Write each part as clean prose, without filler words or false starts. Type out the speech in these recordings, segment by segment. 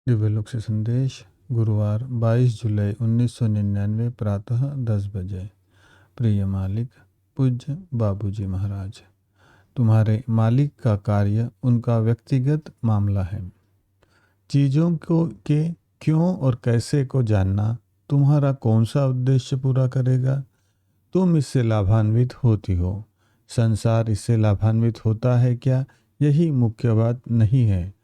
दिव्यलोक से संदेश गुरुवार 22 जुलाई 1999 प्रातः 10 बजे। प्रिय मालिक, पूज्य बाबूजी महाराज, तुम्हारे मालिक का कार्य उनका व्यक्तिगत मामला है। चीज़ों को के क्यों और कैसे को जानना तुम्हारा कौन सा उद्देश्य पूरा करेगा। तुम इससे लाभान्वित होती हो, संसार इससे लाभान्वित होता है क्या, यही मुख्य बात नहीं है।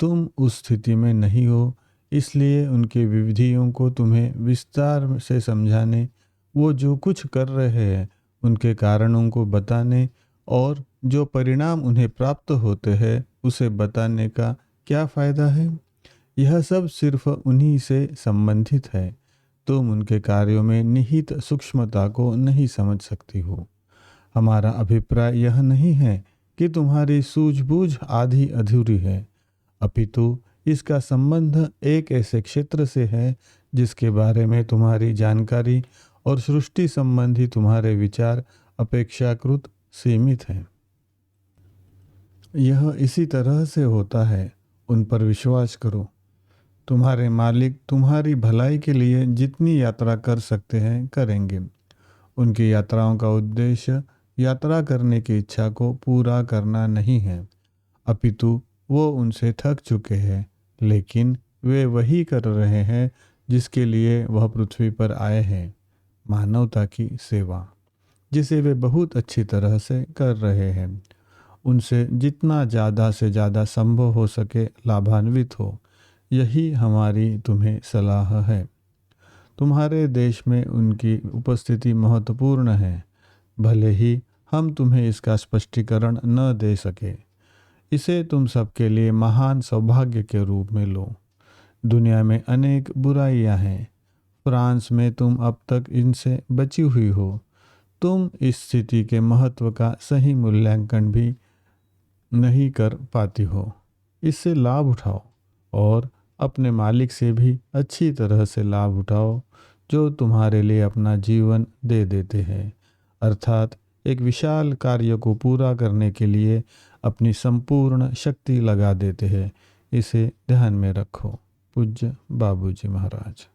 तुम उस स्थिति में नहीं हो, इसलिए उनके विधियों को तुम्हें विस्तार से समझाने, वो जो कुछ कर रहे हैं उनके कारणों को बताने और जो परिणाम उन्हें प्राप्त होते हैं उसे बताने का क्या फ़ायदा है। यह सब सिर्फ उन्हीं से संबंधित है। तुम उनके कार्यों में निहित सूक्ष्मता को नहीं समझ सकती हो। हमारा अभिप्राय यह नहीं है कि तुम्हारी सूझबूझ आधी अधूरी है, अपितु इसका संबंध एक ऐसे क्षेत्र से है जिसके बारे में तुम्हारी जानकारी और सृष्टि संबंधी तुम्हारे विचार अपेक्षाकृत सीमित हैं। यह इसी तरह से होता है, उन पर विश्वास करो। तुम्हारे मालिक तुम्हारी भलाई के लिए जितनी यात्रा कर सकते हैं करेंगे। उनकी यात्राओं का उद्देश्य यात्रा करने की इच्छा को पूरा करना नहीं है, अपितु वो उनसे थक चुके हैं, लेकिन वे वही कर रहे हैं जिसके लिए वह पृथ्वी पर आए हैं, मानवता की सेवा, जिसे वे बहुत अच्छी तरह से कर रहे हैं। उनसे जितना ज़्यादा से ज़्यादा संभव हो सके लाभान्वित हो, यही हमारी तुम्हें सलाह है। तुम्हारे देश में उनकी उपस्थिति महत्वपूर्ण है, भले ही हम तुम्हें इसका स्पष्टीकरण न दे सके। इसे तुम सबके लिए महान सौभाग्य के रूप में लो। दुनिया में अनेक बुराइयां हैं, फ्रांस में तुम अब तक इनसे बची हुई हो। तुम इस स्थिति के महत्व का सही मूल्यांकन भी नहीं कर पाती हो। इससे लाभ उठाओ और अपने मालिक से भी अच्छी तरह से लाभ उठाओ, जो तुम्हारे लिए अपना जीवन दे देते हैं, अर्थात एक विशाल कार्य को पूरा करने के लिए अपनी संपूर्ण शक्ति लगा देते हैं। इसे ध्यान में रखो। पूज्य बाबूजी महाराज।